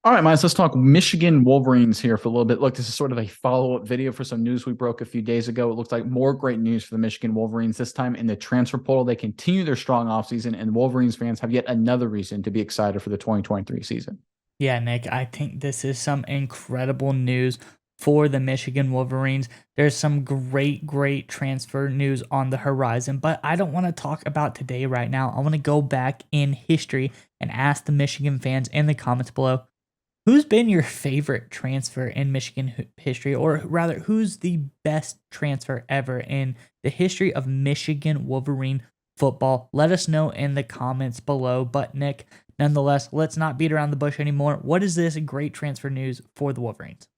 All right, Miles, let's talk Michigan Wolverines here for a little bit. Look, this is sort of a follow-up video for some news we broke a few days ago. It looks like more great news for the Michigan Wolverines this time in the transfer portal. They continue their strong offseason, and Wolverines fans have yet another reason to be excited for the 2023 season. Yeah, Nick, I think this is some incredible news for the Michigan Wolverines. There's some great transfer news on the horizon, but I don't want to talk about today right now. I want to go back in history and ask the Michigan fans in the comments below, who's been your favorite transfer in Michigan history, or rather, who's the best transfer ever in the history of Michigan Wolverine football? Let us know in the comments below. But Nick, nonetheless, let's not beat around the bush anymore. What is this great transfer news for the Wolverines?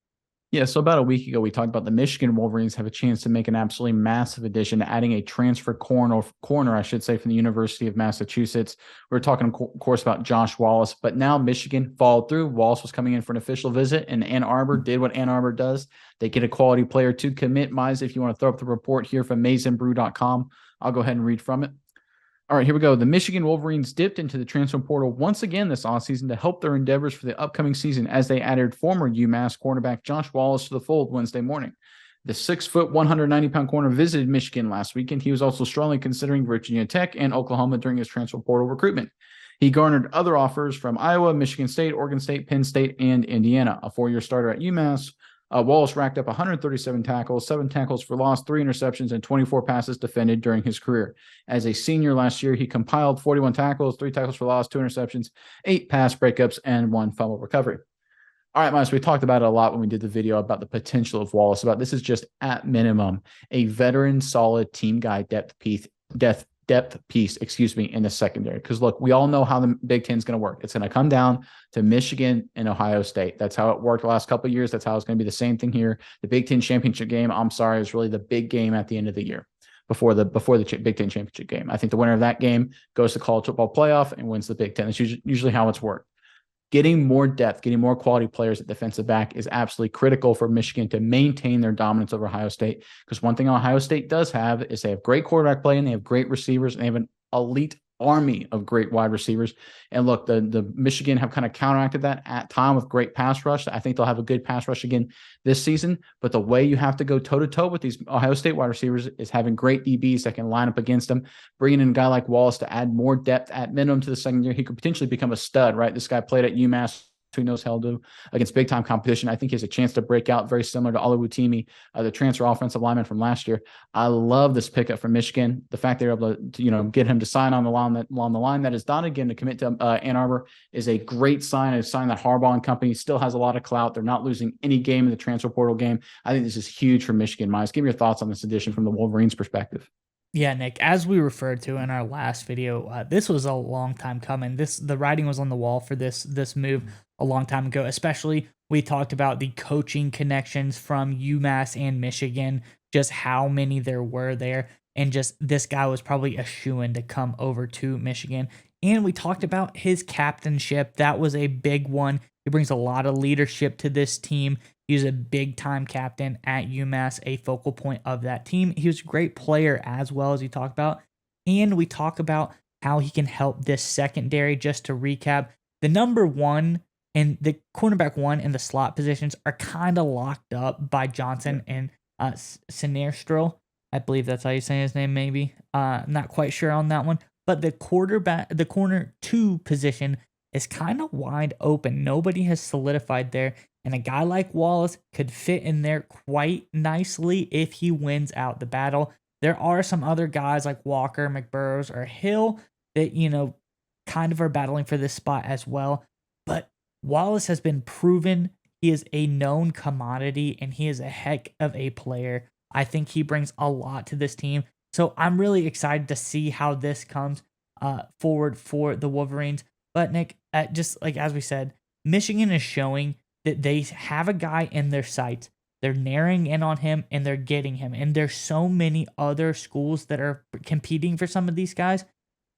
Yeah, so about a week ago, we talked about the Michigan Wolverines have a chance to make an absolutely massive addition, adding a transfer corner, I should say, from the University of Massachusetts. We were talking, of course, about Josh Wallace, but now Michigan followed through. Wallace was coming in for an official visit, and Ann Arbor did what Ann Arbor does. They get a quality player to commit. Mize, if you want to throw up the report here from mazenbrew.com, I'll go ahead and read from it. All right, here we go. The Michigan Wolverines dipped into the transfer portal once again this offseason to help their endeavors for the upcoming season as they added former UMass cornerback Josh Wallace to the fold Wednesday morning. The 6-foot, 190-pound corner visited Michigan last weekend. He was also strongly considering Virginia Tech and Oklahoma during his transfer portal recruitment. He garnered other offers from Iowa, Michigan State, Oregon State, Penn State, and Indiana. A four-year starter at UMass, Wallace racked up 137 tackles, 7 tackles for loss, 3 interceptions, and 24 passes defended during his career. As a senior last year, he compiled 41 tackles, 3 tackles for loss, 2 interceptions, 8 pass breakups, and 1 fumble recovery. All right, Miles, we talked about it a lot when we did the video about the potential of Wallace. About this is just at minimum a veteran, solid team guy depth piece, in the secondary. Because look, we all know how the Big Ten is going to work. It's going to come down to Michigan and Ohio State. That's how it worked the last couple of years. That's how it's going to be the same thing here. The Big Ten championship game, I'm sorry, is really the big game at the end of the year before the Big Ten championship game. I think the winner of that game goes to college football playoff and wins the Big Ten. That's usually how it's worked. Getting more depth, getting more quality players at defensive back is absolutely critical for Michigan to maintain their dominance over Ohio State. Because one thing Ohio State does have is they have great quarterback play and they have great receivers and they have an elite army of great wide receivers. And look, the Michigan have kind of counteracted that at time with great pass rush. I think they'll have a good pass rush again this season. But the way you have to go toe-to-toe with these Ohio State wide receivers is having great DBs that can line up against them, bringing in a guy like Wallace to add more depth at minimum to the secondary. He could potentially become a stud, right? This guy played at UMass, who knows how to do against big time competition. I think he has a chance to break out, very similar to Oluwatimi, the transfer offensive lineman from last year. I love this pickup from Michigan. The fact they're able to get him to sign on the line that is not again to commit to Ann Arbor is a great sign. A sign that Harbaugh and company still has a lot of clout. They're not losing any game in the transfer portal game. I think this is huge for Michigan. Miles, give me your thoughts on this addition from the Wolverines' perspective. Yeah, Nick, as we referred to in our last video, this was a long time coming. The writing was on the wall for this move a long time ago. Especially, we talked about the coaching connections from UMass and Michigan, just how many there were there, and just this guy was probably a shoo-in to come over to Michigan. And we talked about his captainship. That was a big one. He brings a lot of leadership to this team. He was a big time captain at UMass, a focal point of that team. He was a great player as well, as we talked about. And we talk about how he can help this secondary. Just to recap, the number one and the cornerback one and the slot positions are kind of locked up by Johnson and Sinestro. I believe that's how you say his name, maybe. Not quite sure on that one. But the corner two position is kind of wide open. Nobody has solidified there. And a guy like Wallace could fit in there quite nicely if he wins out the battle. There are some other guys like Walker, McBurrows, or Hill that, kind of are battling for this spot as well. But Wallace has been proven. He is a known commodity and he is a heck of a player. I think he brings a lot to this team. So I'm really excited to see how this comes forward for the Wolverines. But Nick, just like as we said, Michigan is showing that they have a guy in their sights. They're narrowing in on him and they're getting him. And there's so many other schools that are competing for some of these guys.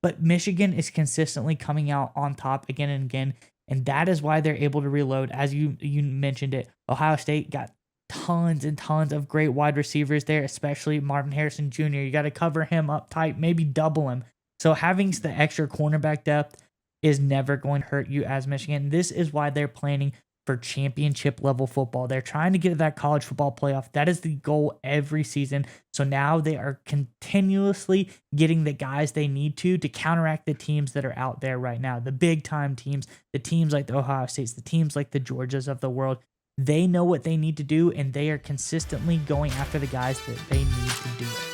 But Michigan is consistently coming out on top again and again. And that is why they're able to reload. As you mentioned it, Ohio State got tons and tons of great wide receivers there, especially Marvin Harrison Jr. You got to cover him up tight, maybe double him. So having the extra cornerback depth is never going to hurt you as Michigan. This is why they're planning for championship level football. They're trying to get to that college football playoff. That is the goal every season. So now they are continuously getting the guys they need to counteract the teams that are out there right now. The big time teams, the teams like the Ohio States, the teams like the Georgias of the world. They know what they need to do, and they are consistently going after the guys that they need to do it.